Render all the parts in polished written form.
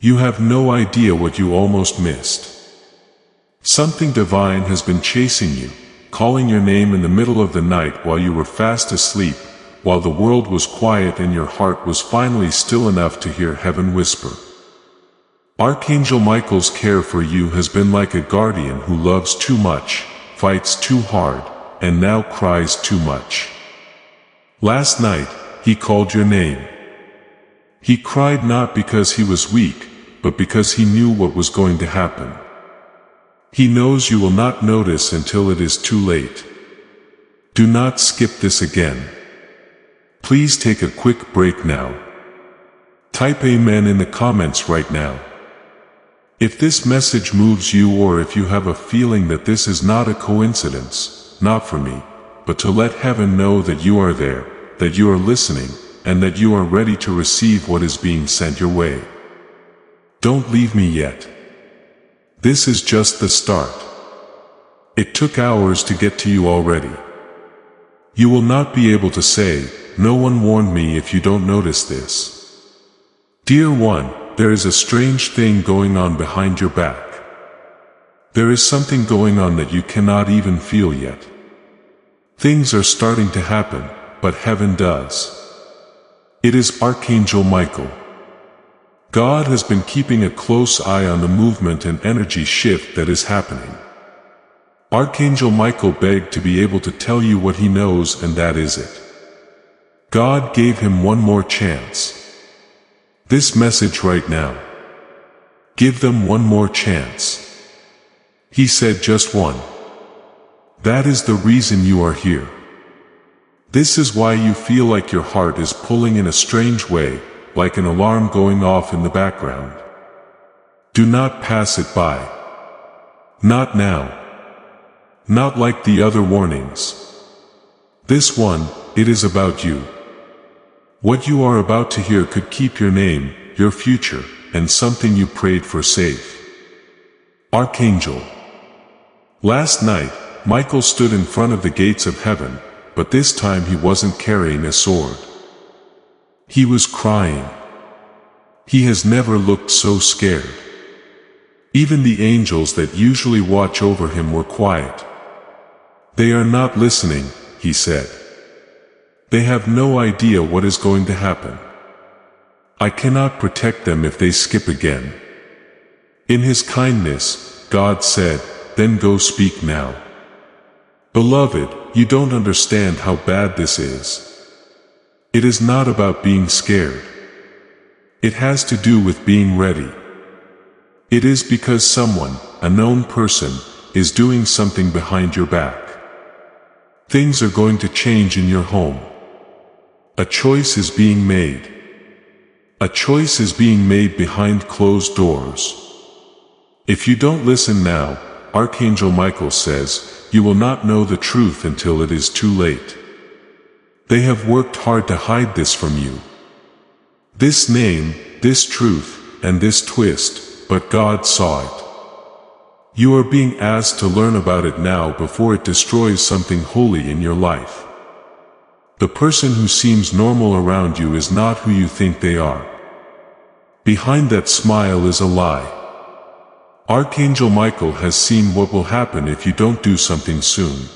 You have no idea what you almost missed. Something divine has been chasing you, calling your name in the middle of the night while you were fast asleep, while the world was quiet and your heart was finally still enough to hear heaven whisper. Archangel Michael's care for you has been like a guardian who loves too much, fights too hard, and now cries too much. Last night, he called your name. He cried not because he was weak, but because he knew what was going to happen. He knows you will not notice until it is too late. Do not skip this again. Please take a quick break now. Type Amen in the comments right now. If this message moves you, or if you have a feeling that this is not a coincidence, not for me, but to let heaven know that you are there, that you are listening, and that you are ready to receive what is being sent your way. Don't leave me yet. This is just the start. It took hours to get to you already. You will not be able to say, "No one warned me," if you don't notice this. Dear one, there is a strange thing going on behind your back. There is something going on that you cannot even feel yet. Things are starting to happen, but heaven does. It is Archangel Michael. God has been keeping a close eye on the movement and energy shift that is happening. Archangel Michael begged to be able to tell you what he knows, and that is it. God gave him one more chance. This message right now. Give them one more chance. He said just one. That is the reason you are here. This is why you feel like your heart is pulling in a strange way, like an alarm going off in the background. Do not pass it by. Not now. Not like the other warnings. This one, it is about you. What you are about to hear could keep your name, your future, and something you prayed for safe. Archangel. Last night, Michael stood in front of the gates of heaven, but this time he wasn't carrying a sword. He was crying. He has never looked so scared. Even the angels that usually watch over him were quiet. They are not listening, he said. They have no idea what is going to happen. I cannot protect them if they skip again. In his kindness, God said, "Then go speak now." Beloved, you don't understand how bad this is. It is not about being scared. It has to do with being ready. It is because someone, a known person, is doing something behind your back. Things are going to change in your home. A choice is being made. A choice is being made behind closed doors. If you don't listen now, Archangel Michael says, you will not know the truth until it is too late. They have worked hard to hide this from you. This name, this truth, and this twist, but God saw it. You are being asked to learn about it now before it destroys something holy in your life. The person who seems normal around you is not who you think they are. Behind that smile is a lie. Archangel Michael has seen what will happen if you don't do something soon.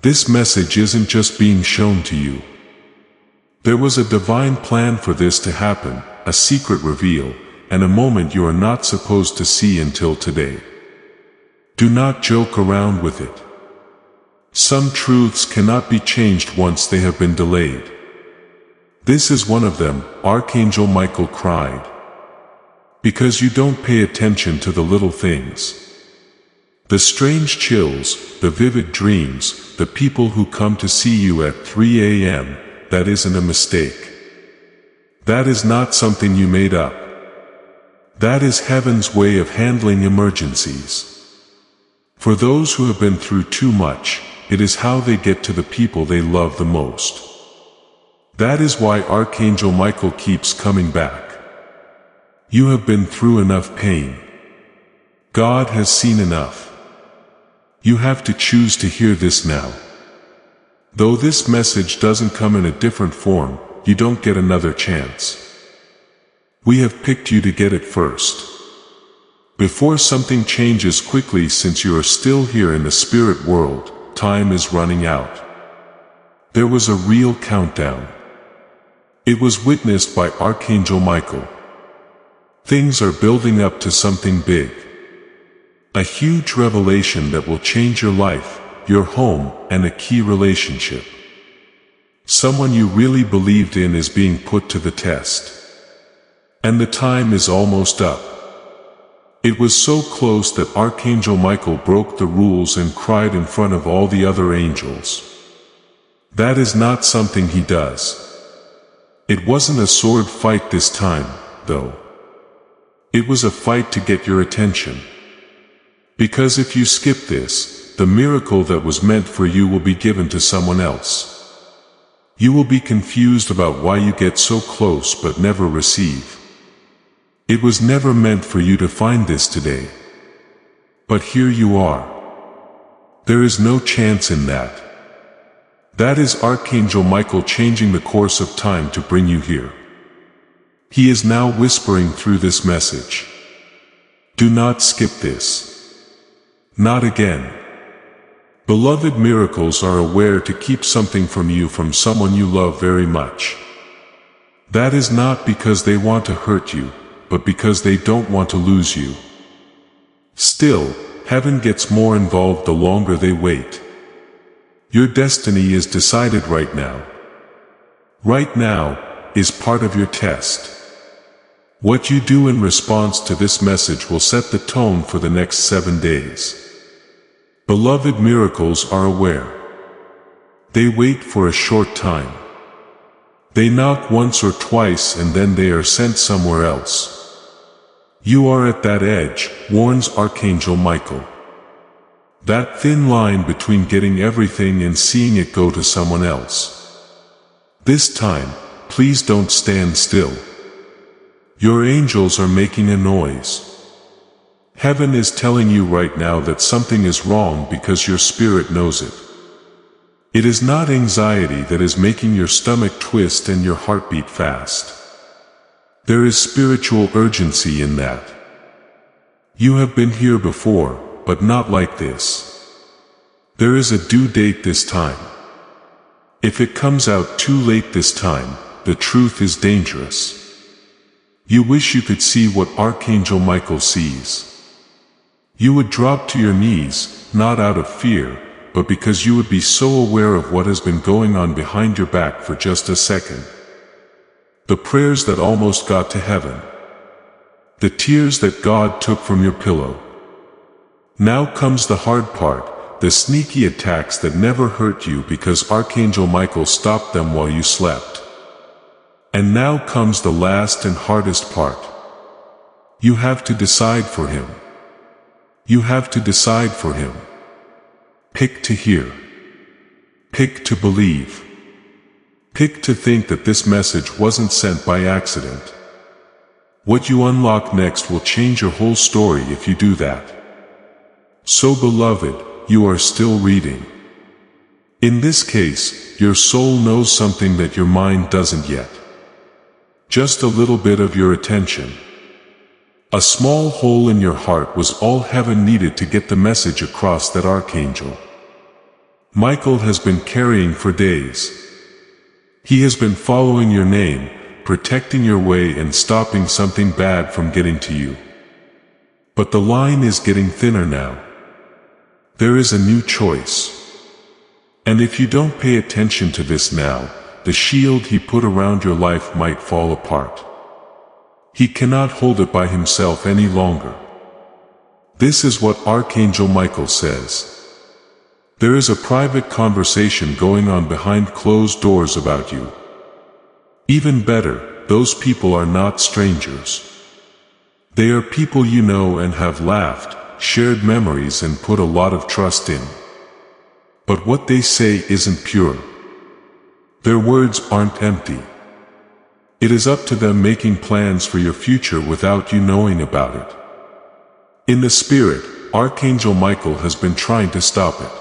This message isn't just being shown to you. There was a divine plan for this to happen, a secret reveal, and a moment you are not supposed to see until today. Do not joke around with it. Some truths cannot be changed once they have been delayed. This is one of them, Archangel Michael cried. Because you don't pay attention to the little things. The strange chills, the vivid dreams, the people who come to see you at 3 a.m., that isn't a mistake. That is not something you made up. That is heaven's way of handling emergencies. For those who have been through too much, it is how they get to the people they love the most. That is why Archangel Michael keeps coming back. You have been through enough pain. God has seen enough. You have to choose to hear this now. Though this message doesn't come in a different form, you don't get another chance. We have picked you to get it first. Before something changes quickly, since you are still here in the spirit world, time is running out. There was a real countdown. It was witnessed by Archangel Michael. Things are building up to something big. A huge revelation that will change your life, your home, and a key relationship. Someone you really believed in is being put to the test. And the time is almost up. It was so close that Archangel Michael broke the rules and cried in front of all the other angels. That is not something he does. It wasn't a sword fight this time, though. It was a fight to get your attention. Because if you skip this, the miracle that was meant for you will be given to someone else. You will be confused about why you get so close but never receive. It was never meant for you to find this today. But here you are. There is no chance in that. That is Archangel Michael changing the course of time to bring you here. He is now whispering through this message. Do not skip this. Not again. Beloved, miracles are aware to keep something from you from someone you love very much. That is not because they want to hurt you, but because they don't want to lose you. Still, heaven gets more involved the longer they wait. Your destiny is decided right now. Right now is part of your test. What you do in response to this message will set the tone for the next 7 days. Beloved, miracles are aware. They wait for a short time. They knock once or twice and then they are sent somewhere else. You are at that edge, warns Archangel Michael. That thin line between getting everything and seeing it go to someone else. This time, please don't stand still. Your angels are making a noise. Heaven is telling you right now that something is wrong because your spirit knows it. It is not anxiety that is making your stomach twist and your heart beat fast. There is spiritual urgency in that. You have been here before, but not like this. There is a due date this time. If it comes out too late this time, the truth is dangerous. You wish you could see what Archangel Michael sees. You would drop to your knees, not out of fear, but because you would be so aware of what has been going on behind your back for just a second. The prayers that almost got to heaven. The tears that God took from your pillow. Now comes the hard part, the sneaky attacks that never hurt you because Archangel Michael stopped them while you slept. And now comes the last and hardest part. You have to decide for him. You have to decide for him. Pick to hear. Pick to believe. Pick to think that this message wasn't sent by accident. What you unlock next will change your whole story if you do that. So beloved, you are still reading. In this case, your soul knows something that your mind doesn't yet. Just a little bit of your attention. A small hole in your heart was all heaven needed to get the message across that Archangel Michael has been carrying for days. He has been following your name, protecting your way and stopping something bad from getting to you. But the line is getting thinner now. There is a new choice. And if you don't pay attention to this now, the shield he put around your life might fall apart. He cannot hold it by himself any longer. This is what Archangel Michael says. There is a private conversation going on behind closed doors about you. Even better, those people are not strangers. They are people you know and have laughed, shared memories and put a lot of trust in. But what they say isn't pure. Their words aren't empty. It is up to them making plans for your future without you knowing about it. In the spirit, Archangel Michael has been trying to stop it.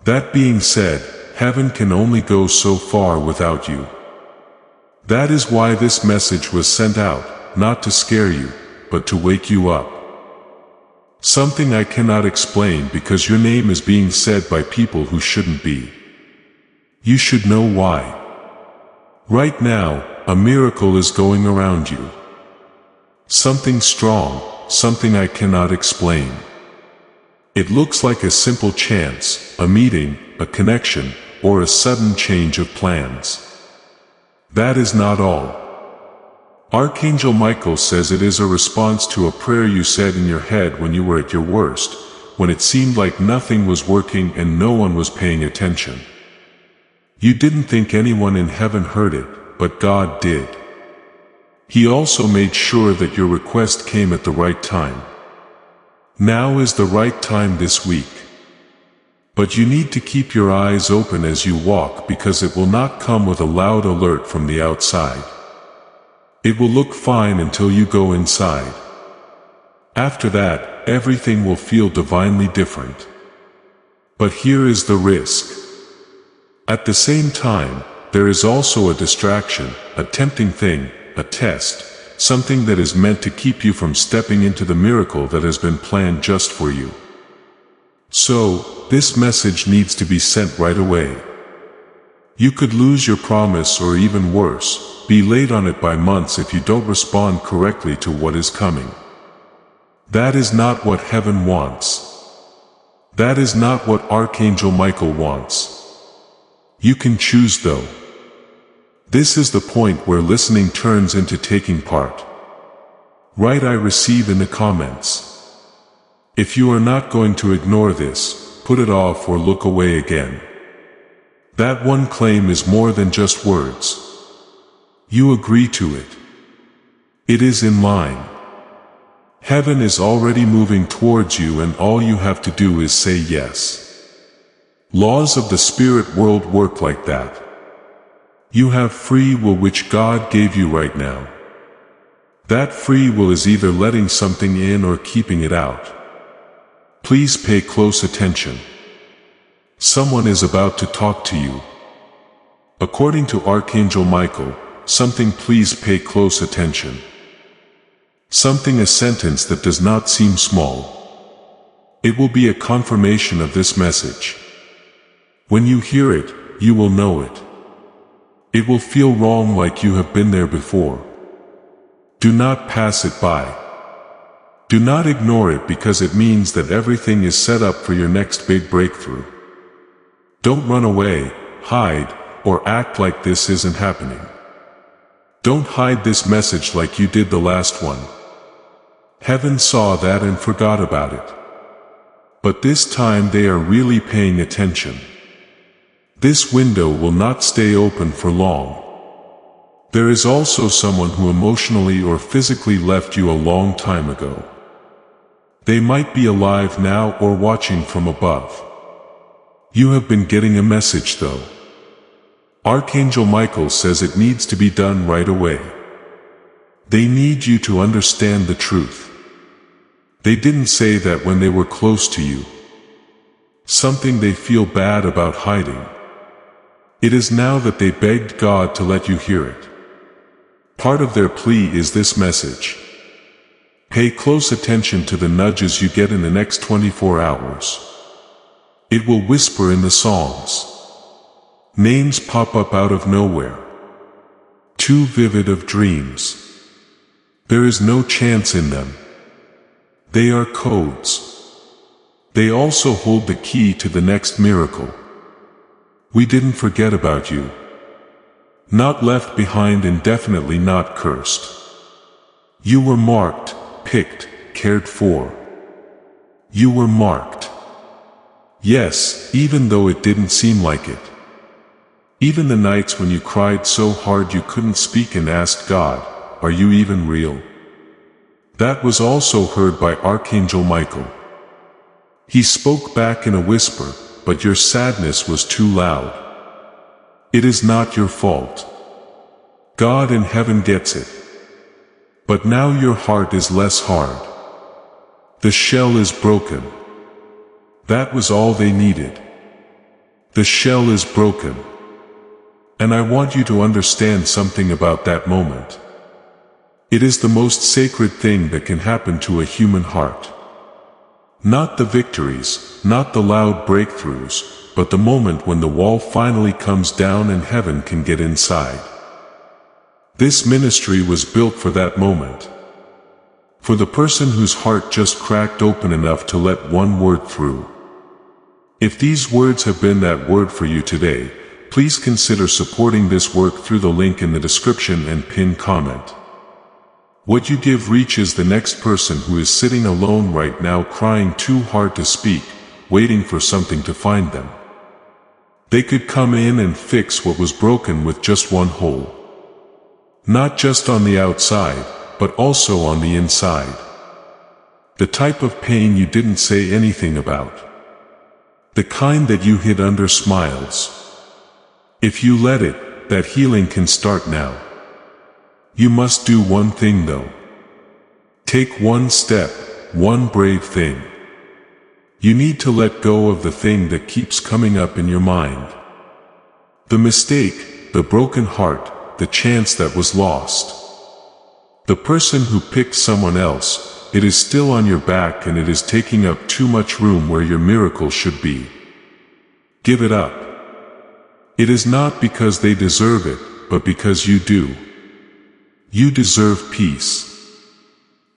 That being said, heaven can only go so far without you. That is why this message was sent out, not to scare you, but to wake you up. Something I cannot explain because your name is being said by people who shouldn't be. You should know why. Right now, a miracle is going around you. Something strong, something I cannot explain. It looks like a simple chance, a meeting, a connection, or a sudden change of plans. That is not all. Archangel Michael says it is a response to a prayer you said in your head when you were at your worst, when it seemed like nothing was working and no one was paying attention. You didn't think anyone in heaven heard it, but God did. He also made sure that your request came at the right time. Now is the right time this week. But you need to keep your eyes open as you walk because it will not come with a loud alert from the outside. It will look fine until you go inside. After that, everything will feel divinely different. But here is the risk. At the same time, there is also a distraction, a tempting thing, a test, something that is meant to keep you from stepping into the miracle that has been planned just for you. So, this message needs to be sent right away. You could lose your promise or even worse, be late on it by months if you don't respond correctly to what is coming. That is not what heaven wants. That is not what Archangel Michael wants. You can choose though. This is the point where listening turns into taking part. Write "I receive" in the comments. If you are not going to ignore this, put it off or look away again. That one claim is more than just words. You agree to it. It is in line. Heaven is already moving towards you and all you have to do is say yes. Laws of the spirit world work like that. You have free will which God gave you right now. That free will is either letting something in or keeping it out. Please pay close attention. Someone is about to talk to you. According to Archangel Michael, something please pay close attention. Something a sentence that does not seem small. It will be a confirmation of this message. When you hear it, you will know it. It will feel wrong like you have been there before. Do not pass it by. Do not ignore it because it means that everything is set up for your next big breakthrough. Don't run away, hide, or act like this isn't happening. Don't hide this message like you did the last one. Heaven saw that and forgot about it. But this time they are really paying attention. This window will not stay open for long. There is also someone who emotionally or physically left you a long time ago. They might be alive now or watching from above. You have been getting a message though. Archangel Michael says it needs to be done right away. They need you to understand the truth. They didn't say that when they were close to you. Something they feel bad about hiding. It is now that they begged God to let you hear it. Part of their plea is this message. Pay close attention to the nudges you get in the next 24 hours. It will whisper in the songs. Names pop up out of nowhere. Too vivid of dreams. There is no chance in them. They are codes. They also hold the key to the next miracle. We didn't forget about you. Not left behind and definitely not cursed. You were marked, picked, cared for. You were marked. Yes, even though it didn't seem like it. Even the nights when you cried so hard you couldn't speak and asked God, "Are you even real?" That was also heard by Archangel Michael. He spoke back in a whisper, but your sadness was too loud. It is not your fault. God in heaven gets it. But now your heart is less hard. The shell is broken. That was all they needed. The shell is broken. And I want you to understand something about that moment. It is the most sacred thing that can happen to a human heart. Not the victories, not the loud breakthroughs, but the moment when the wall finally comes down and heaven can get inside. This ministry was built for that moment. For the person whose heart just cracked open enough to let one word through. If these words have been that word for you today, please consider supporting this work through the link in the description and pinned comment. What you give reaches the next person who is sitting alone right now, crying too hard to speak, waiting for something to find them. They could come in and fix what was broken with just one hole. Not just on the outside, but also on the inside. The type of pain you didn't say anything about. The kind that you hid under smiles. If you let it, that healing can start now. You must do one thing though. Take one step, one brave thing. You need to let go of the thing that keeps coming up in your mind. The mistake, the broken heart, the chance that was lost. The person who picked someone else, it is still on your back and it is taking up too much room where your miracle should be. Give it up. It is not because they deserve it, but because you do. You deserve peace.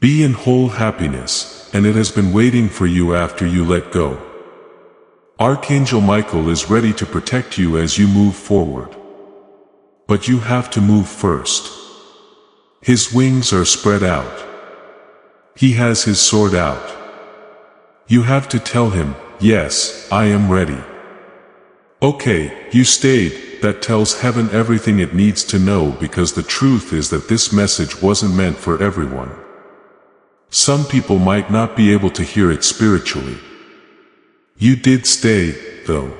Be in whole happiness, and it has been waiting for you after you let go. Archangel Michael is ready to protect you as you move forward. But you have to move first. His wings are spread out. He has his sword out. You have to tell him, yes, I am ready. Okay, you stayed. That tells heaven everything it needs to know, because the truth is that this message wasn't meant for everyone. Some people might not be able to hear it spiritually. You did stay, though.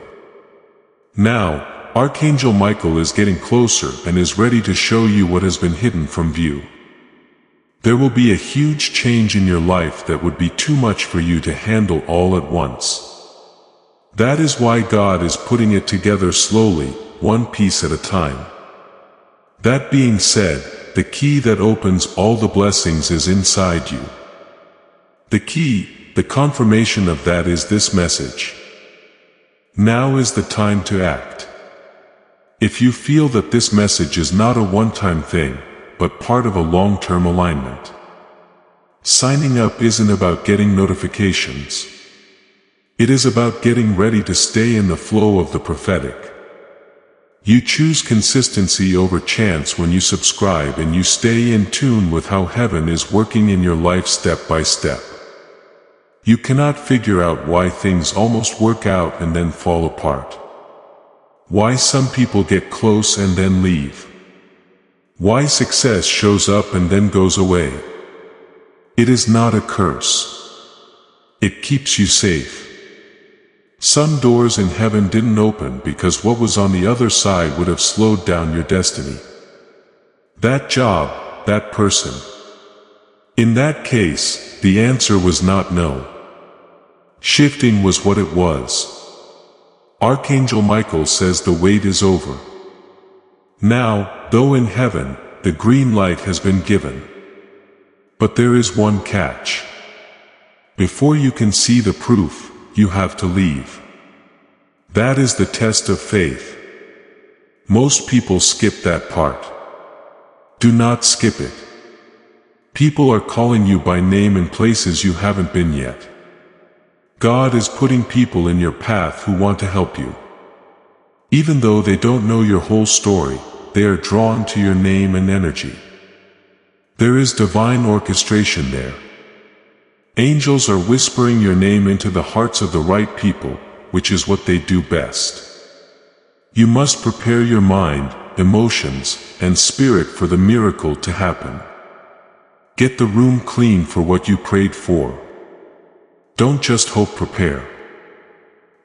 Now, Archangel Michael is getting closer and is ready to show you what has been hidden from view. There will be a huge change in your life that would be too much for you to handle all at once. That is why God is putting it together slowly, one piece at a time. That being said, the key that opens all the blessings is inside you. The key, the confirmation of that is this message. Now is the time to act. If you feel that this message is not a one-time thing, but part of a long-term alignment. Signing up isn't about getting notifications. It is about getting ready to stay in the flow of the prophetic. You choose consistency over chance when you subscribe, and you stay in tune with how heaven is working in your life step by step. You cannot figure out why things almost work out and then fall apart. Why some people get close and then leave. Why success shows up and then goes away. It is not a curse. It keeps you safe. Some doors in heaven didn't open because what was on the other side would have slowed down your destiny. That job, that person. In that case, the answer was not no. Shifting was what it was. Archangel Michael says the wait is over. Now, though in heaven, the green light has been given. But there is one catch. Before you can see the proof, you have to leave. That is the test of faith. Most people skip that part. Do not skip it. People are calling you by name in places you haven't been yet. God is putting people in your path who want to help you. Even though they don't know your whole story, they are drawn to your name and energy. There is divine orchestration there. Angels are whispering your name into the hearts of the right people, which is what they do best. You must prepare your mind, emotions, and spirit for the miracle to happen. Get the room clean for what you prayed for. Don't just hope, prepare.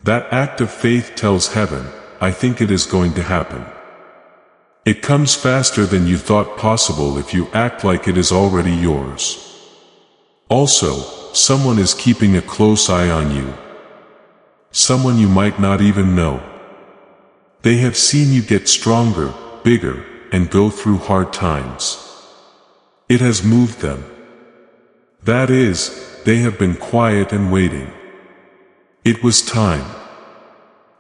That act of faith tells heaven, I think it is going to happen. It comes faster than you thought possible if you act like it is already yours. Also, someone is keeping a close eye on you. Someone you might not even know. They have seen you get stronger, bigger, and go through hard times. It has moved them. That is, they have been quiet and waiting. It was time.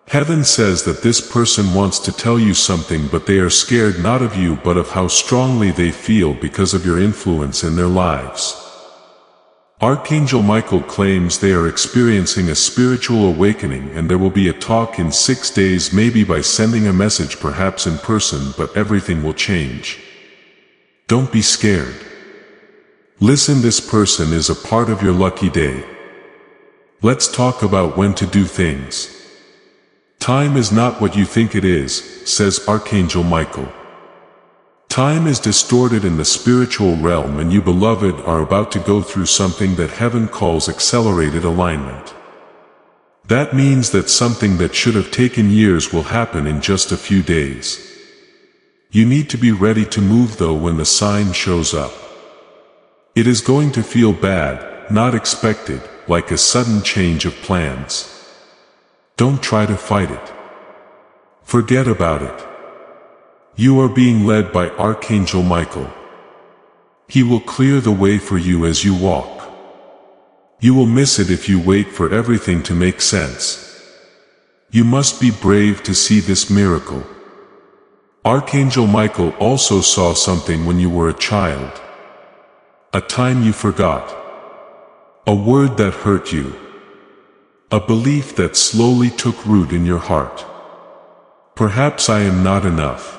Heaven says that this person wants to tell you something, but they are scared not of you but of how strongly they feel because of your influence in their lives. Archangel Michael claims they are experiencing a spiritual awakening, and there will be a talk in 6 days, maybe by sending a message, perhaps in person, but everything will change. Don't be scared. Listen, this person is a part of your lucky day. Let's talk about when to do things. Time is not what you think it is, says Archangel Michael. Time is distorted in the spiritual realm, and you, beloved, are about to go through something that heaven calls accelerated alignment. That means that something that should have taken years will happen in just a few days. You need to be ready to move though when the sign shows up. It is going to feel bad, not expected, like a sudden change of plans. Don't try to fight it. Forget about it. You are being led by Archangel Michael. He will clear the way for you as you walk. You will miss it if you wait for everything to make sense. You must be brave to see this miracle. Archangel Michael also saw something when you were a child. A time you forgot. A word that hurt you. A belief that slowly took root in your heart. Perhaps I am not enough.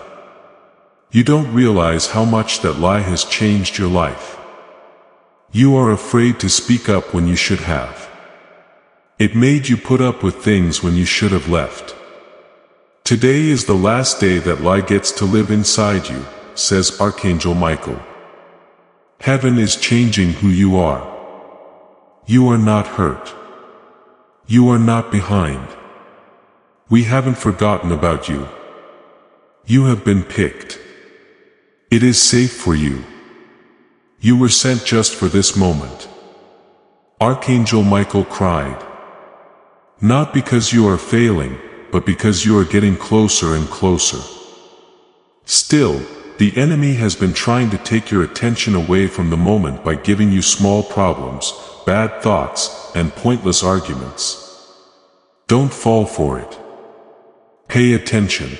You don't realize how much that lie has changed your life. You are afraid to speak up when you should have. It made you put up with things when you should have left. Today is the last day that lie gets to live inside you, says Archangel Michael. Heaven is changing who you are. You are not hurt. You are not behind. We haven't forgotten about you. You have been picked. It is safe for you. You were sent just for this moment. Archangel Michael cried. Not because you are failing, but because you are getting closer and closer. Still, the enemy has been trying to take your attention away from the moment by giving you small problems, bad thoughts, and pointless arguments. Don't fall for it. Pay attention.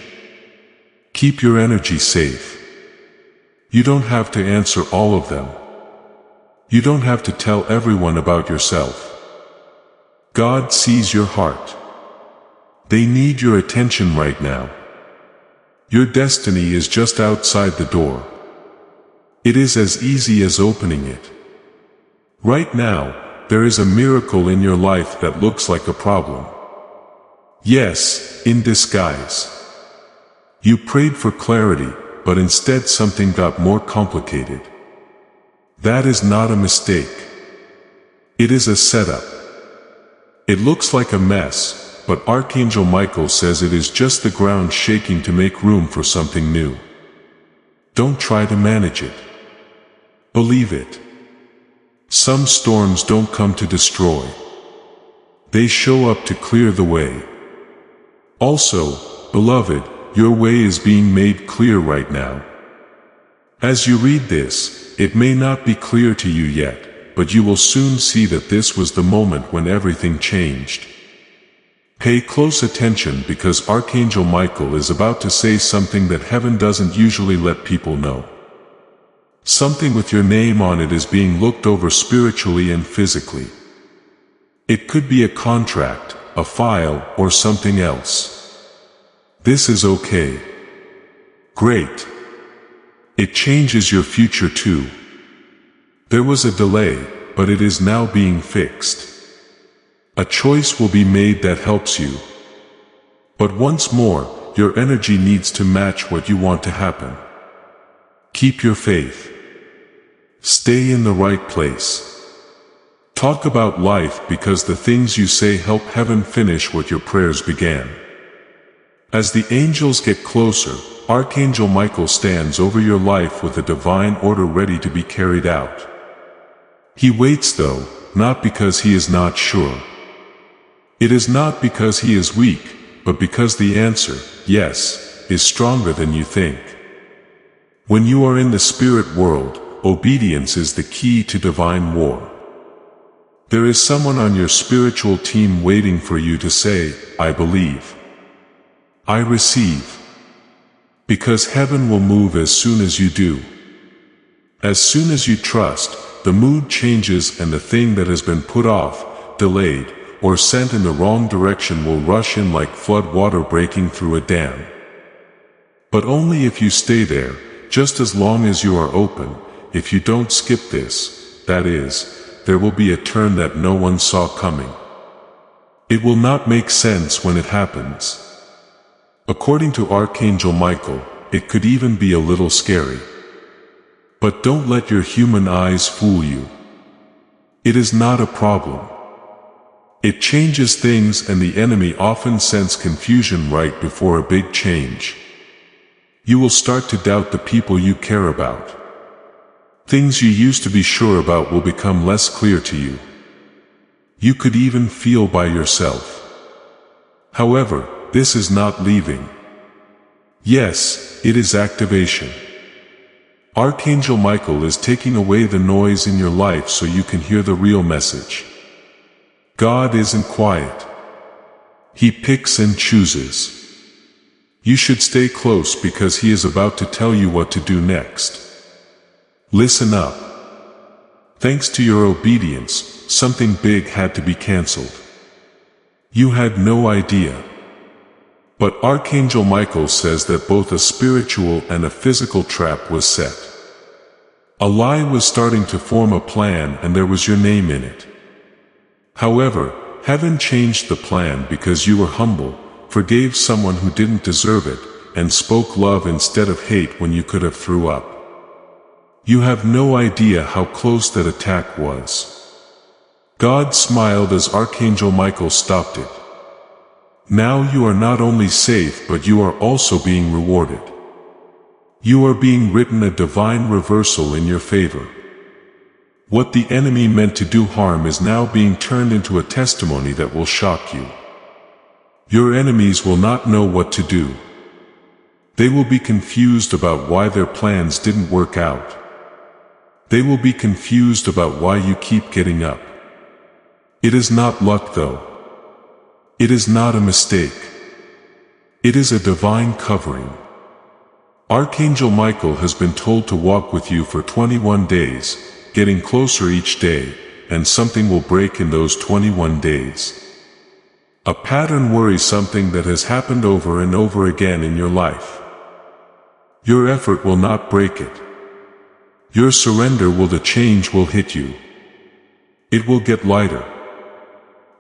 Keep your energy safe. You don't have to answer all of them. You don't have to tell everyone about yourself. God sees your heart. They need your attention right now. Your destiny is just outside the door. It is as easy as opening it. Right now, there is a miracle in your life that looks like a problem. Yes, in disguise. You prayed for clarity, but instead something got more complicated. That is not a mistake. It is a setup. It looks like a mess, but Archangel Michael says it is just the ground shaking to make room for something new. Don't try to manage it. Believe it. Some storms don't come to destroy. They show up to clear the way. Also, beloved, your way is being made clear right now. As you read this, it may not be clear to you yet, but you will soon see that this was the moment when everything changed. Pay close attention, because Archangel Michael is about to say something that heaven doesn't usually let people know. Something with your name on it is being looked over spiritually and physically. It could be a contract, a file, or something else. This is okay. Great. It changes your future too. There was a delay, but it is now being fixed. A choice will be made that helps you. But once more, your energy needs to match what you want to happen. Keep your faith. Stay in the right place. Talk about life, because the things you say help heaven finish what your prayers began. As the angels get closer, Archangel Michael stands over your life with a divine order ready to be carried out. He waits though, not because he is not sure. It is not because he is weak, but because the answer, yes, is stronger than you think. When you are in the spirit world, obedience is the key to divine war. There is someone on your spiritual team waiting for you to say, I believe. I receive. Because heaven will move as soon as you do. As soon as you trust, the mood changes and the thing that has been put off, delayed, or sent in the wrong direction will rush in like flood water breaking through a dam. But only if you stay there, just as long as you are open. If you don't skip this, that is, there will be a turn that no one saw coming. It will not make sense when it happens. According to Archangel Michael, it could even be a little scary. But don't let your human eyes fool you. It is not a problem. It changes things, and the enemy often sends confusion right before a big change. You will start to doubt the people you care about. Things you used to be sure about will become less clear to you. You could even feel by yourself. However, this is not leaving. Yes, it is activation. Archangel Michael is taking away the noise in your life so you can hear the real message. God isn't quiet. He picks and chooses. You should stay close because he is about to tell you what to do next. Listen up. Thanks to your obedience, something big had to be cancelled. You had no idea. But Archangel Michael says that both a spiritual and a physical trap was set. A lie was starting to form a plan, and there was your name in it. However, heaven changed the plan because you were humble, forgave someone who didn't deserve it, and spoke love instead of hate when you could have threw up. You have no idea how close that attack was. God smiled as Archangel Michael stopped it. Now you are not only safe, but you are also being rewarded. You are being written a divine reversal in your favor. What the enemy meant to do harm is now being turned into a testimony that will shock you. Your enemies will not know what to do. They will be confused about why their plans didn't work out. They will be confused about why you keep getting up. It is not luck though. It is not a mistake. It is a divine covering. Archangel Michael has been told to walk with you for 21 days, getting closer each day, and something will break in those 21 days. A pattern worries something that has happened over and over again in your life. Your effort will not break it. Your surrender will, the change will hit you. It will get lighter.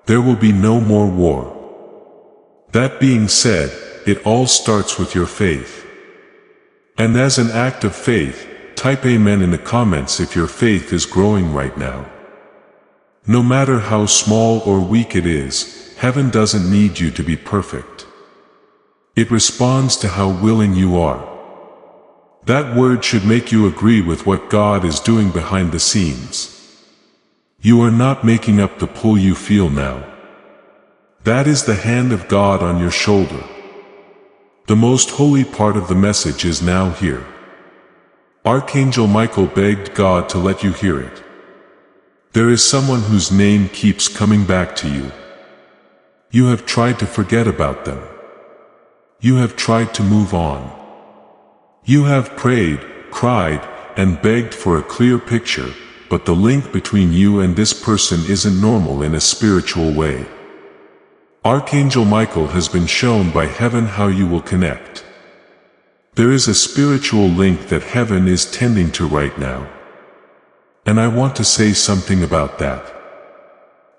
There will be no more war. That being said, it all starts with your faith. And as an act of faith, type Amen in the comments if your faith is growing right now. No matter how small or weak it is, heaven doesn't need you to be perfect. It responds to how willing you are. That word should make you agree with what God is doing behind the scenes. You are not making up the pull you feel now. That is the hand of God on your shoulder. The most holy part of the message is now here. Archangel Michael begged God to let you hear it. There is someone whose name keeps coming back to you. You have tried to forget about them. You have tried to move on. You have prayed, cried, and begged for a clear picture, but the link between you and this person isn't normal in a spiritual way. Archangel Michael has been shown by heaven how you will connect. There is a spiritual link that heaven is tending to right now. And I want to say something about that.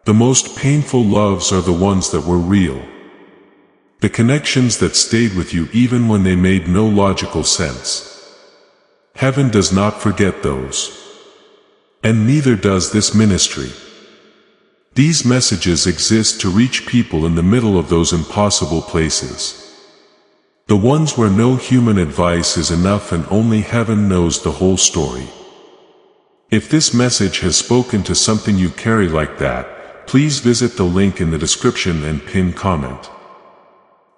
The most painful loves are the ones that were real. The connections that stayed with you even when they made no logical sense. Heaven does not forget those. And neither does this ministry. These messages exist to reach people in the middle of those impossible places. The ones where no human advice is enough and only heaven knows the whole story. If this message has spoken to something you carry like that, please visit the link in the description and pin comment.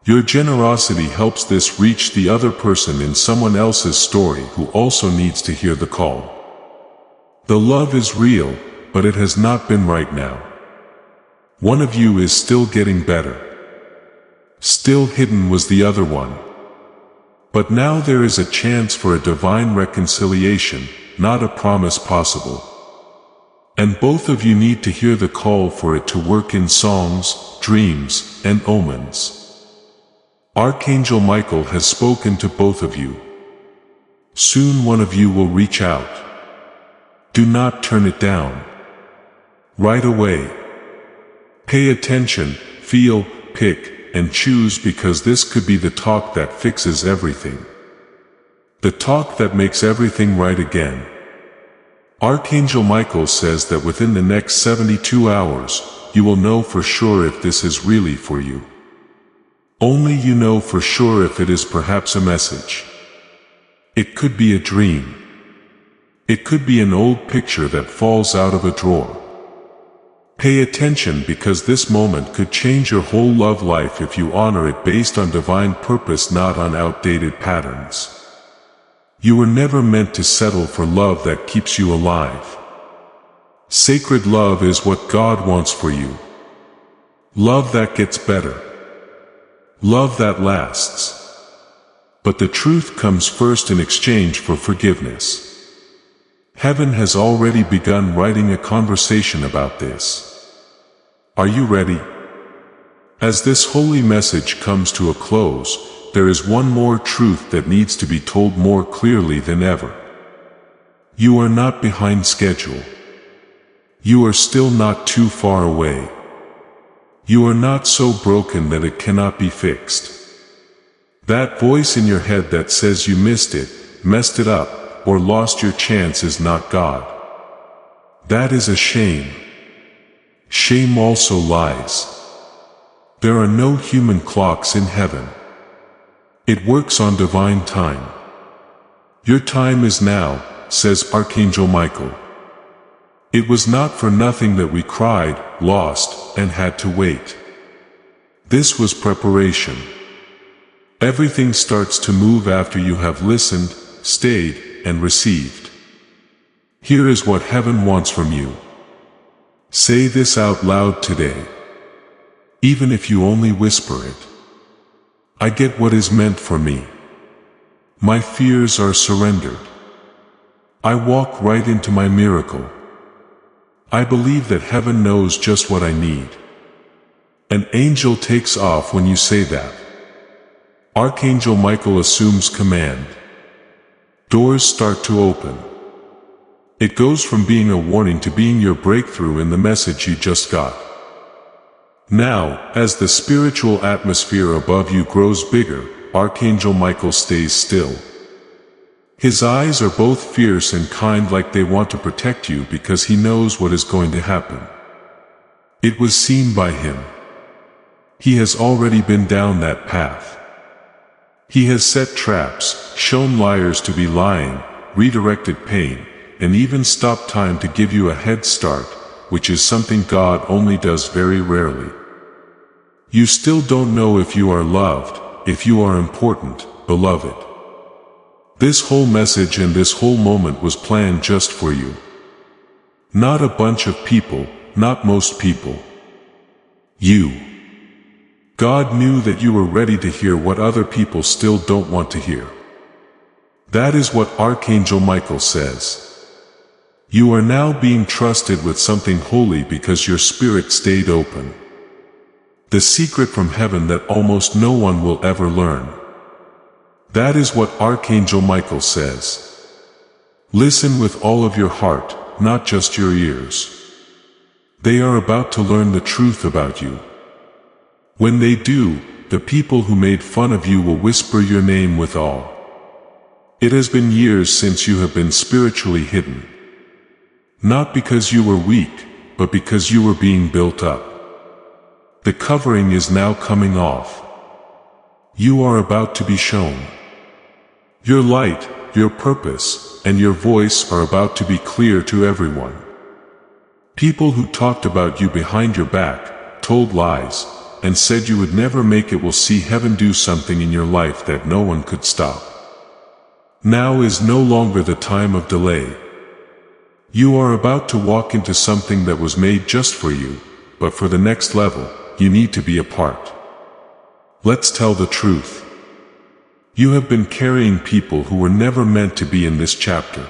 Your generosity helps this reach the other person in someone else's story who also needs to hear the call. The love is real, but it has not been right now. One of you is still getting better. Still hidden was the other one. But now there is a chance for a divine reconciliation, not a promise possible. And both of you need to hear the call for it to work in songs, dreams, and omens. Archangel Michael has spoken to both of you. Soon one of you will reach out. Do not turn it down. Right away. Pay attention, feel, pick, and choose, because this could be the talk that fixes everything. The talk that makes everything right again. Archangel Michael says that within the next 72 hours, you will know for sure if this is really for you. Only you know for sure if it is perhaps a message. It could be a dream. It could be an old picture that falls out of a drawer. Pay attention, because this moment could change your whole love life if you honor it based on divine purpose, not on outdated patterns. You were never meant to settle for love that keeps you alive. Sacred love is what God wants for you. Love that gets better. Love that lasts. But the truth comes first in exchange for forgiveness. Heaven has already begun writing a conversation about this. Are you ready? As this holy message comes to a close, there is one more truth that needs to be told more clearly than ever. You are not behind schedule. You are still not too far away. You are not so broken that it cannot be fixed. That voice in your head that says you missed it, messed it up, or lost your chance is not God. That is a shame. Shame also lies. There are no human clocks in heaven. It works on divine time. Your time is now, says Archangel Michael. It was not for nothing that we cried, lost, and had to wait. This was preparation. Everything starts to move after you have listened, stayed, and received. Here is what heaven wants from you. Say this out loud today. Even if you only whisper it. I get what is meant for me. My fears are surrendered. I walk right into my miracle. I believe that heaven knows just what I need. An angel takes off when you say that. Archangel Michael assumes command. Doors start to open. It goes from being a warning to being your breakthrough in the message you just got. Now, as the spiritual atmosphere above you grows bigger, Archangel Michael stays still. His eyes are both fierce and kind, like they want to protect you because he knows what is going to happen. It was seen by him. He has already been down that path. He has set traps, shown liars to be lying, redirected pain, and even stopped time to give you a head start, which is something God only does very rarely. You still don't know if you are loved, if you are important, beloved. This whole message and this whole moment was planned just for you. Not a bunch of people, not most people. You. God knew that you were ready to hear what other people still don't want to hear. That is what Archangel Michael says. You are now being trusted with something holy because your spirit stayed open. The secret from heaven that almost no one will ever learn. That is what Archangel Michael says. Listen with all of your heart, not just your ears. They are about to learn the truth about you. When they do, the people who made fun of you will whisper your name with awe. It has been years since you have been spiritually hidden. Not because you were weak, but because you were being built up. The covering is now coming off. You are about to be shown. Your light, your purpose, and your voice are about to be clear to everyone. People who talked about you behind your back, told lies, and said you would never make it will see heaven do something in your life that no one could stop. Now is no longer the time of delay. You are about to walk into something that was made just for you, but for the next level, you need to be a part. Let's tell the truth. You have been carrying people who were never meant to be in this chapter.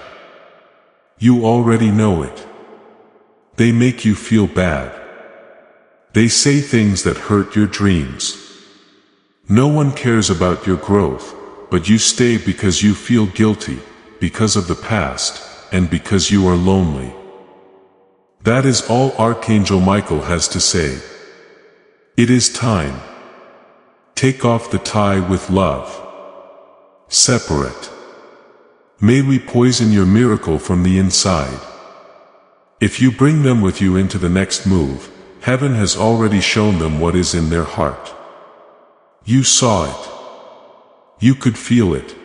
You already know it. They make you feel bad. They say things that hurt your dreams. No one cares about your growth, but you stay because you feel guilty, because of the past, and because you are lonely. That is all Archangel Michael has to say. It is time. Take off the tie with love. Separate. May we poison your miracle from the inside. If you bring them with you into the next move, heaven has already shown them what is in their heart. You saw it. You could feel it.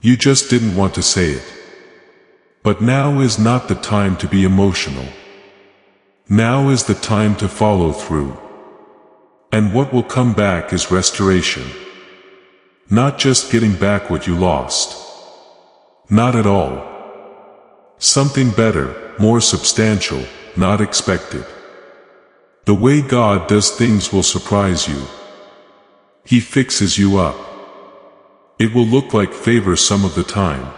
You just didn't want to say it. But now is not the time to be emotional. Now is the time to follow through. And what will come back is restoration. Not just getting back what you lost. Not at all. Something better, more substantial, not expected. The way God does things will surprise you. He fixes you up. It will look like favor some of the time.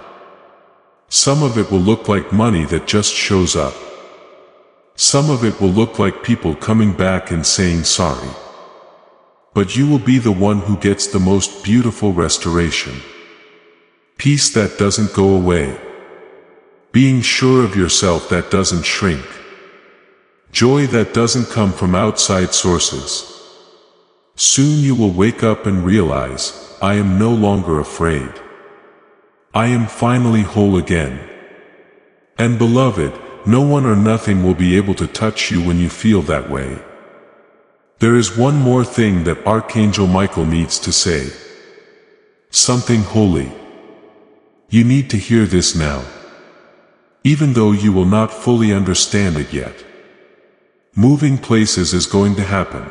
Some of it will look like money that just shows up. Some of it will look like people coming back and saying sorry. But you will be the one who gets the most beautiful restoration. Peace that doesn't go away. Being sure of yourself that doesn't shrink. Joy that doesn't come from outside sources. Soon you will wake up and realize, I am no longer afraid. I am finally whole again. And beloved, no one or nothing will be able to touch you when you feel that way. There is one more thing that Archangel Michael needs to say. Something holy. You need to hear this now. Even though you will not fully understand it yet. Moving places is going to happen.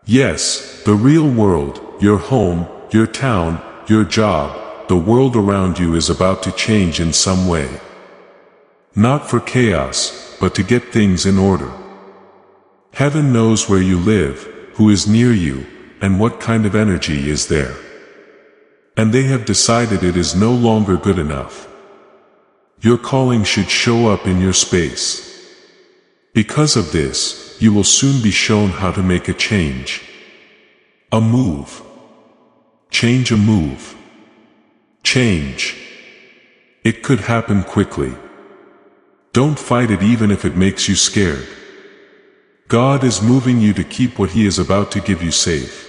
Yes, the real world, your home, your town, your job, the world around you is about to change in some way. Not for chaos, but to get things in order. Heaven knows where you live, who is near you, and what kind of energy is there. And they have decided it is no longer good enough. Your calling should show up in your space. Because of this, you will soon be shown how to make a change. A move. Change a move. Change. It could happen quickly. Don't fight it even if it makes you scared. God is moving you to keep what He is about to give you safe.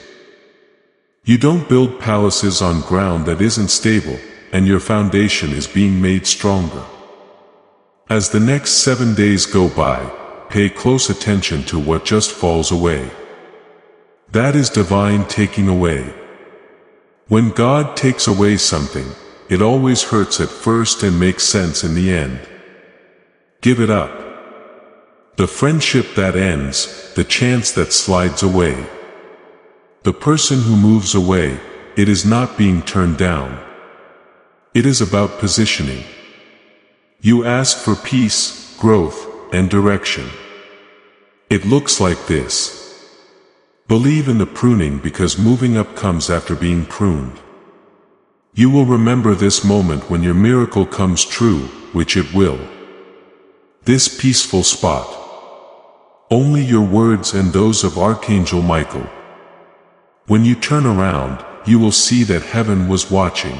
You don't build palaces on ground that isn't stable, and your foundation is being made stronger. As the next 7 days go by, pay close attention to what just falls away. That is divine taking away. When God takes away something, it always hurts at first and makes sense in the end. Give it up. The friendship that ends, the chance that slides away. The person who moves away, it is not being turned down. It is about positioning. You ask for peace, growth, and direction. It looks like this. Believe in the pruning because moving up comes after being pruned. You will remember this moment when your miracle comes true, which it will. This peaceful spot. Only your words and those of Archangel Michael. When you turn around, you will see that heaven was watching.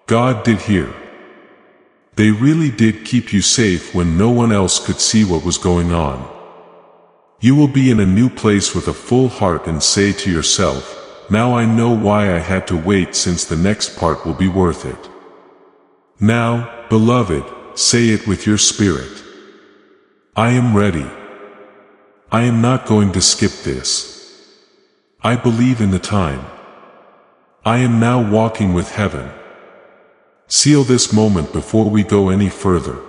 God did hear. They really did keep you safe when no one else could see what was going on. You will be in a new place with a full heart and say to yourself, now I know why I had to wait, since the next part will be worth it. Now, beloved, say it with your spirit. I am ready. I am not going to skip this. I believe in the time. I am now walking with heaven. Seal this moment before we go any further.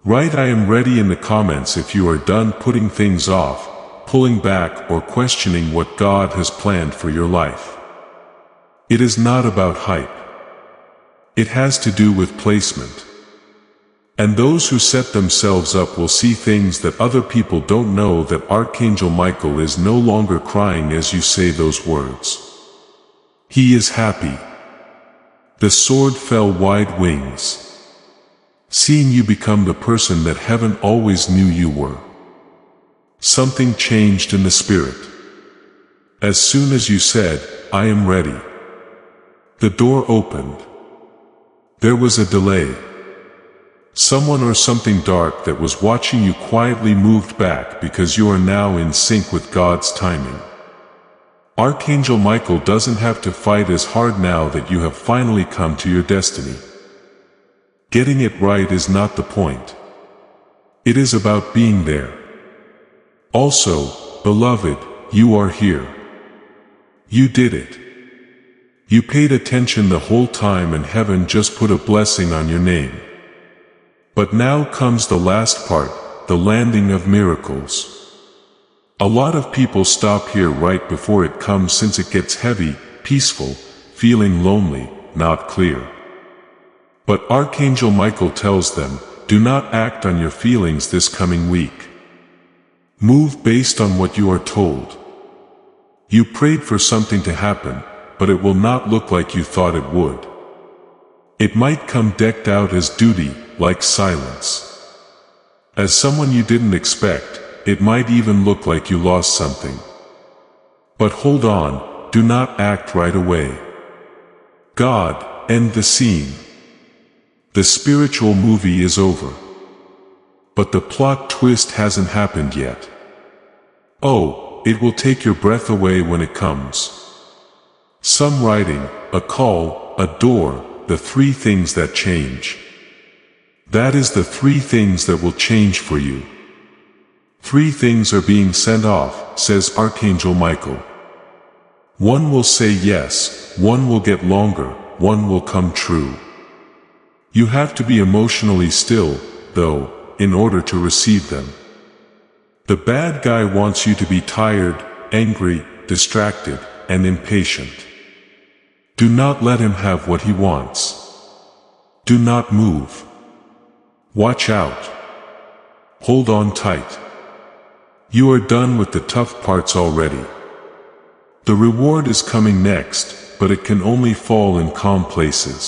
Write I am ready in the comments if you are done putting things off, pulling back, or questioning what God has planned for your life. It is not about hype. It has to do with placement. And those who set themselves up will see things that other people don't know. That Archangel Michael is no longer crying as you say those words. He is happy. The sword fell wide wings, seeing you become the person that heaven always knew you were. Something changed in the spirit. As soon as you said, "I am ready," the door opened. There was a delay. Someone or something dark that was watching you quietly moved back, because you are now in sync with God's timing. Archangel Michael doesn't have to fight as hard now that you have finally come to your destiny. Getting it right is not the point. It is about being there. Also, beloved, you are here. You did it. You paid attention the whole time, and heaven just put a blessing on your name. But now comes the last part, the landing of miracles. A lot of people stop here right before it comes, since it gets heavy, peaceful, feeling lonely, not clear. But Archangel Michael tells them, do not act on your feelings this coming week. Move based on what you are told. You prayed for something to happen, but it will not look like you thought it would. It might come decked out as duty, like silence. As someone you didn't expect. It might even look like you lost something. But hold on, do not act right away. God, end the scene. The spiritual movie is over. But the plot twist hasn't happened yet. Oh, it will take your breath away when it comes. Some writing, a call, a door, the three things that change. That is the three things that will change for you. Three things are being sent off, says Archangel Michael. One will say yes, one will get longer, one will come true. You have to be emotionally still, though, in order to receive them. The bad guy wants you to be tired, angry, distracted, and impatient. Do not let him have what he wants. Do not move. Watch out. Hold on tight. You are done with the tough parts already. The reward is coming next, but it can only fall in calm places.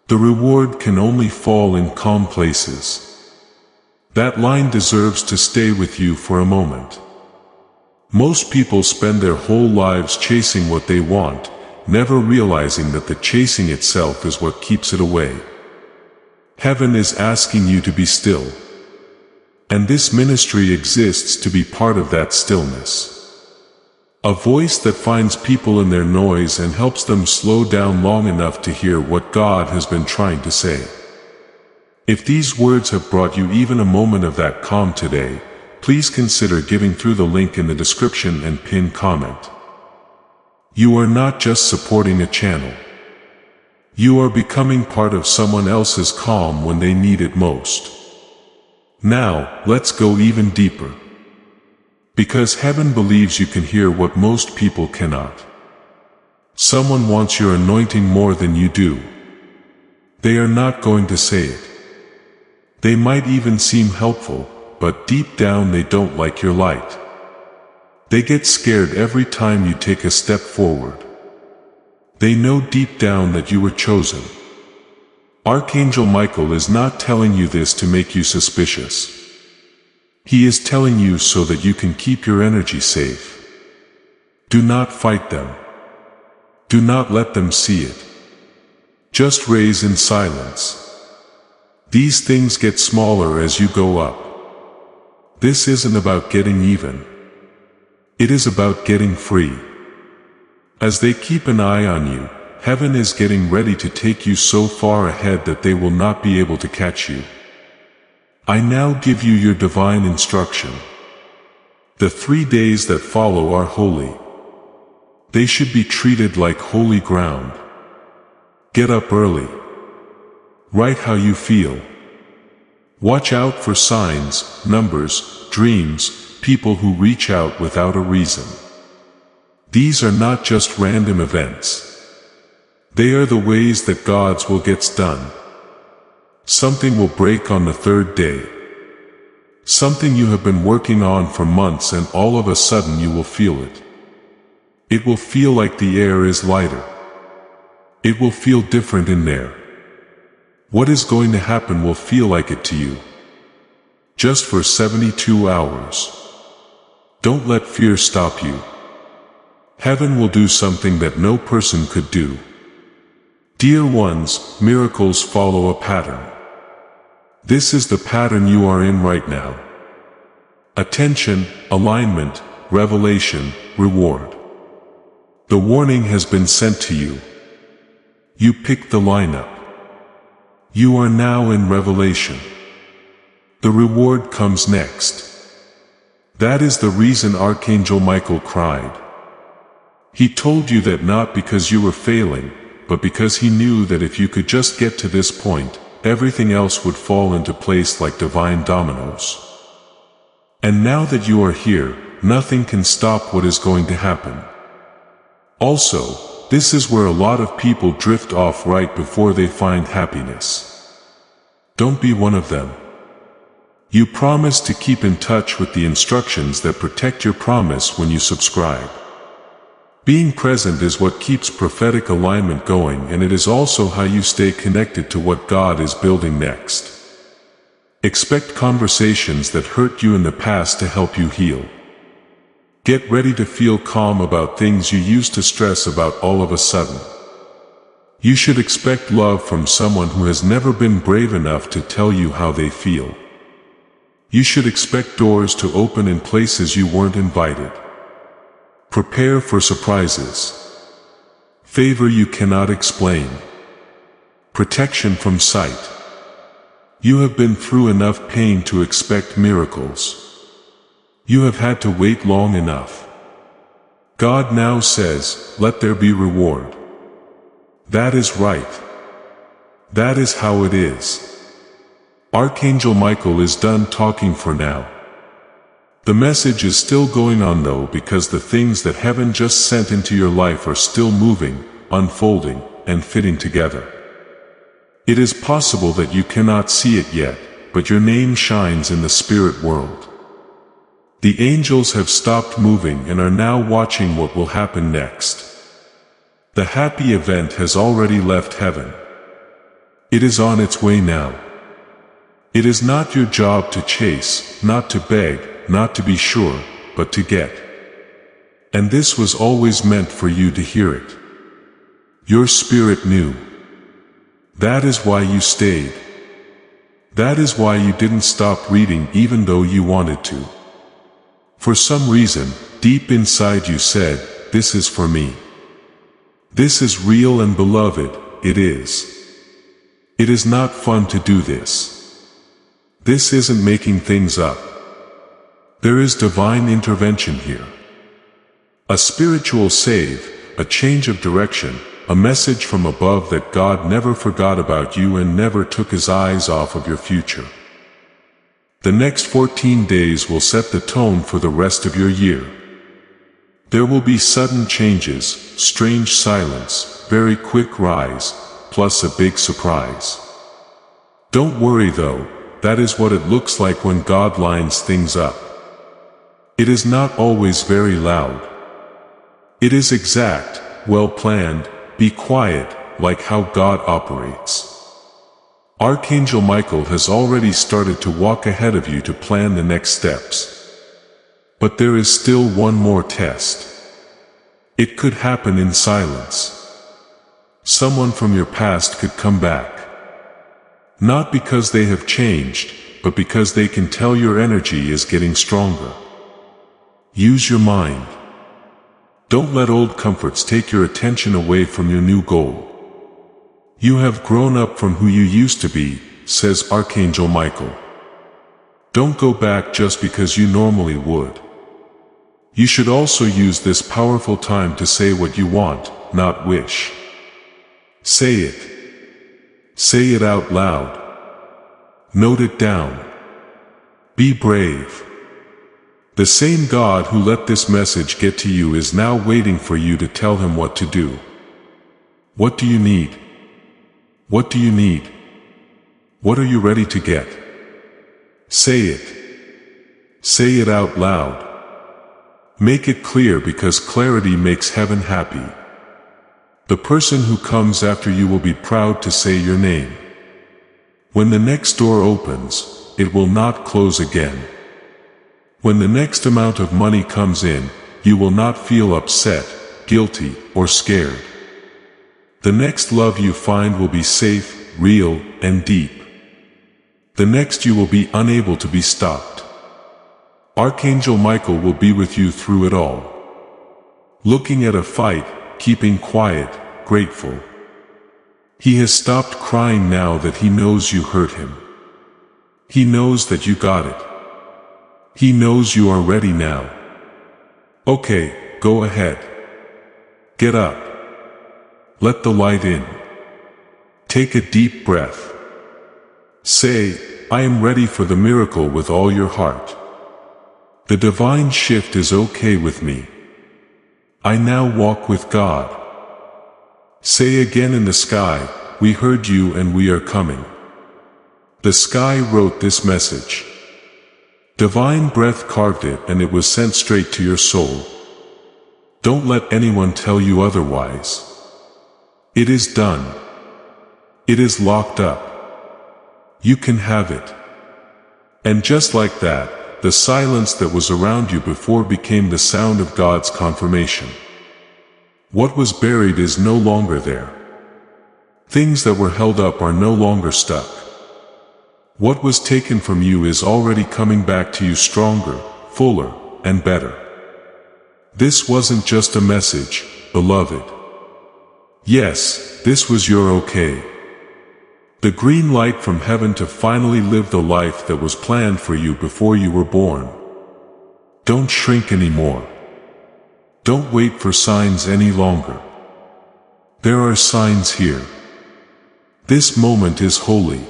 The reward can only fall in calm places. That line deserves to stay with you for a moment. Most people spend their whole lives chasing what they want, never realizing that the chasing itself is what keeps it away. Heaven is asking you to be still. And this ministry exists to be part of that stillness. A voice that finds people in their noise and helps them slow down long enough to hear what God has been trying to say. If these words have brought you even a moment of that calm today, please consider giving through the link in the description and pinned comment. You are not just supporting a channel. You are becoming part of someone else's calm when they need it most. Now, let's go even deeper. Because heaven believes you can hear what most people cannot. Someone wants your anointing more than you do. They are not going to say it. They might even seem helpful, but deep down they don't like your light. They get scared every time you take a step forward. They know deep down that you were chosen. Archangel Michael is not telling you this to make you suspicious. He is telling you so that you can keep your energy safe. Do not fight them. Do not let them see it. Just raise in silence. These things get smaller as you go up. This isn't about getting even. It is about getting free. As they keep an eye on you, heaven is getting ready to take you so far ahead that they will not be able to catch you. I now give you your divine instruction. The 3 days that follow are holy. They should be treated like holy ground. Get up early. Write how you feel. Watch out for signs, numbers, dreams, people who reach out without a reason. These are not just random events. They are the ways that God's will gets done. Something will break on the third day. Something you have been working on for months, and all of a sudden you will feel it. It will feel like the air is lighter. It will feel different in there. What is going to happen will feel like it to you. Just for 72 hours. Don't let fear stop you. Heaven will do something that no person could do. Dear ones, miracles follow a pattern. This is the pattern you are in right now. Attention, alignment, revelation, reward. The warning has been sent to you. You picked the lineup. You are now in revelation. The reward comes next. That is the reason Archangel Michael cried. He told you that not because you were failing, but because he knew that if you could just get to this point, everything else would fall into place like divine dominoes. And now that you are here, nothing can stop what is going to happen. Also, this is where a lot of people drift off right before they find happiness. Don't be one of them. You promise to keep in touch with the instructions that protect your promise when you subscribe. Being present is what keeps prophetic alignment going, and it is also how you stay connected to what God is building next. Expect conversations that hurt you in the past to help you heal. Get ready to feel calm about things you used to stress about all of a sudden. You should expect love from someone who has never been brave enough to tell you how they feel. You should expect doors to open in places you weren't invited. Prepare for surprises. Favor you cannot explain. Protection from sight. You have been through enough pain to expect miracles. You have had to wait long enough. God now says, let there be reward. That is right. That is how it is. Archangel Michael is done talking for now. The message is still going on though, because the things that heaven just sent into your life are still moving, unfolding, and fitting together. It is possible that you cannot see it yet, but your name shines in the spirit world. The angels have stopped moving and are now watching what will happen next. The happy event has already left heaven. It is on its way now. It is not your job to chase, not to beg, not to be sure, but to get. And this was always meant for you to hear it. Your spirit knew. That is why you stayed. That is why you didn't stop reading even though you wanted to. For some reason, deep inside you said, this is for me. This is real and beloved, it is. It is not fun to do this. This isn't making things up. There is divine intervention here. A spiritual save, a change of direction, a message from above that God never forgot about you and never took his eyes off of your future. The next 14 days will set the tone for the rest of your year. There will be sudden changes, strange silence, very quick rise, plus a big surprise. Don't worry though, that is what it looks like when God lines things up. It is not always very loud. It is exact, well planned, be quiet, like how God operates. Archangel Michael has already started to walk ahead of you to plan the next steps. But there is still one more test. It could happen in silence. Someone from your past could come back. Not because they have changed, but because they can tell your energy is getting stronger. Use your mind. Don't let old comforts take your attention away from your new goal. You have grown up from who you used to be, says Archangel Michael. Don't go back just because you normally would. You should also use this powerful time to say what you want, not wish. Say it. Say it out loud. Note it down. Be brave. The same God who let this message get to you is now waiting for you to tell him what to do. What do you need? What do you need? What are you ready to get? Say it. Say it out loud. Make it clear, because clarity makes heaven happy. The person who comes after you will be proud to say your name. When the next door opens, it will not close again. When the next amount of money comes in, you will not feel upset, guilty, or scared. The next love you find will be safe, real, and deep. The next you will be unable to be stopped. Archangel Michael will be with you through it all. Looking at a fight, keeping quiet, grateful. He has stopped crying now that he knows you hurt him. He knows that you got it. He knows you are ready now. Okay, go ahead. Get up. Let the light in. Take a deep breath. Say, I am ready for the miracle with all your heart. The divine shift is okay with me. I now walk with God. Say again in the sky, we heard you and we are coming. The sky wrote this message. Divine breath carved it, and it was sent straight to your soul. Don't let anyone tell you otherwise. It is done. It is locked up. You can have it. And just like that, the silence that was around you before became the sound of God's confirmation. What was buried is no longer there. Things that were held up are no longer stuck. What was taken from you is already coming back to you stronger, fuller, and better. This wasn't just a message, beloved. Yes, this was your okay. The green light from heaven to finally live the life that was planned for you before you were born. Don't shrink anymore. Don't wait for signs any longer. There are signs here. This moment is holy.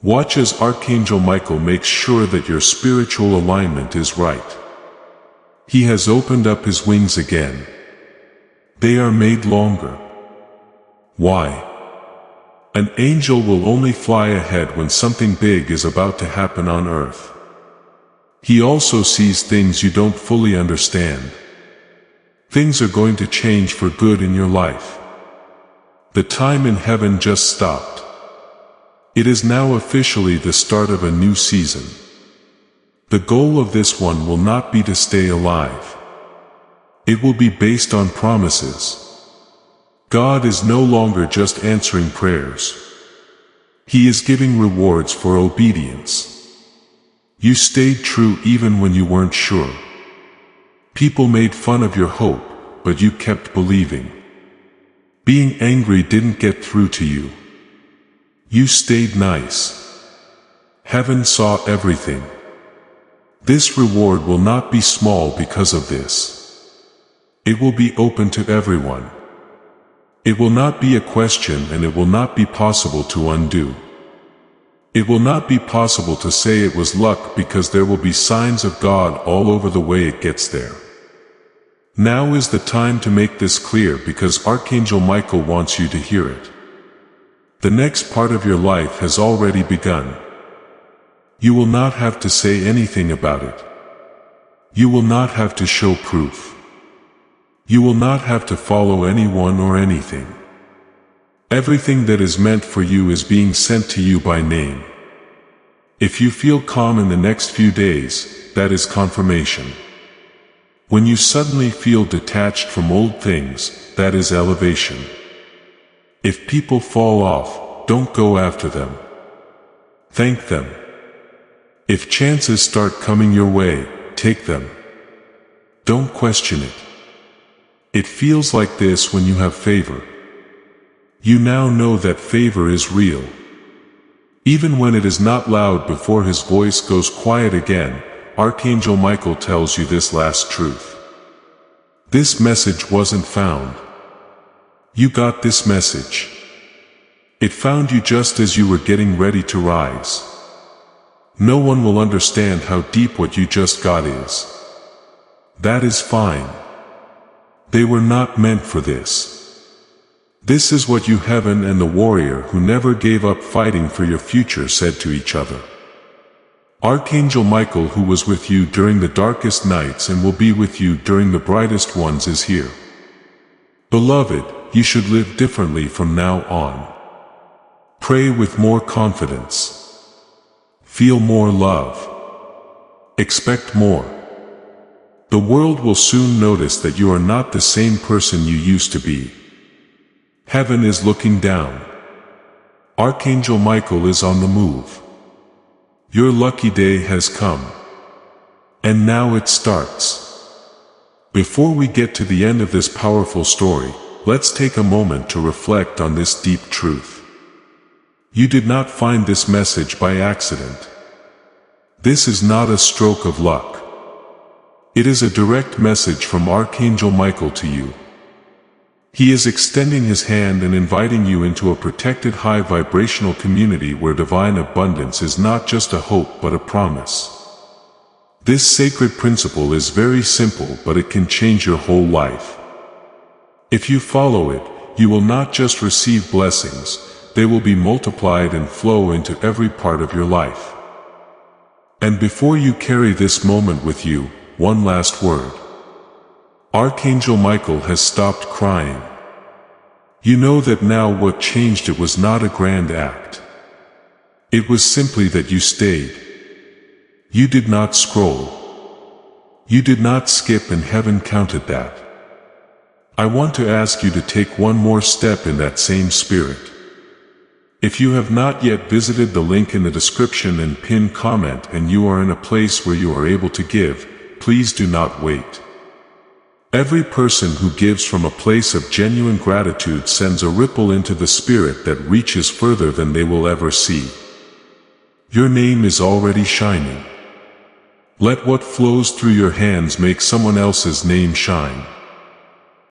Watch as Archangel Michael makes sure that your spiritual alignment is right. He has opened up his wings again. They are made longer. Why? An angel will only fly ahead when something big is about to happen on earth. He also sees things you don't fully understand. Things are going to change for good in your life. The time in heaven just stopped. It is now officially the start of a new season. The goal of this one will not be to stay alive. It will be based on promises. God is no longer just answering prayers. He is giving rewards for obedience. You stayed true even when you weren't sure. People made fun of your hope, but you kept believing. Being angry didn't get through to you. You stayed nice. Heaven saw everything. This reward will not be small because of this. It will be open to everyone. It will not be a question, and it will not be possible to undo. It will not be possible to say it was luck, because there will be signs of God all over the way it gets there. Now is the time to make this clear, because Archangel Michael wants you to hear it. The next part of your life has already begun. You will not have to say anything about it. You will not have to show proof. You will not have to follow anyone or anything. Everything that is meant for you is being sent to you by name. If you feel calm in the next few days, that is confirmation. When you suddenly feel detached from old things, that is elevation. If people fall off, don't go after them. Thank them. If chances start coming your way, take them. Don't question it. It feels like this when you have favor. You now know that favor is real. Even when it is not loud, before his voice goes quiet again, Archangel Michael tells you this last truth. This message wasn't found. You got this message. It found you just as you were getting ready to rise. No one will understand how deep what you just got is. That is fine. They were not meant for this. This is what you heaven and the warrior who never gave up fighting for your future said to each other. Archangel Michael, who was with you during the darkest nights and will be with you during the brightest ones, is here. Beloved, you should live differently from now on. Pray with more confidence. Feel more love. Expect more. The world will soon notice that you are not the same person you used to be. Heaven is looking down. Archangel Michael is on the move. Your lucky day has come. And now it starts. Before we get to the end of this powerful story, let's take a moment to reflect on this deep truth. You did not find this message by accident. This is not a stroke of luck. It is a direct message from Archangel Michael to you. He is extending his hand and inviting you into a protected high vibrational community where divine abundance is not just a hope but a promise. This sacred principle is very simple, but it can change your whole life. If you follow it, you will not just receive blessings, they will be multiplied and flow into every part of your life. And before you carry this moment with you, one last word. Archangel Michael has stopped crying. You know that now what changed it was not a grand act. It was simply that you stayed. You did not scroll. You did not skip, and heaven counted that. I want to ask you to take one more step in that same spirit. If you have not yet visited the link in the description and pinned comment and you are in a place where you are able to give, please do not wait. Every person who gives from a place of genuine gratitude sends a ripple into the spirit that reaches further than they will ever see. Your name is already shining. Let what flows through your hands make someone else's name shine.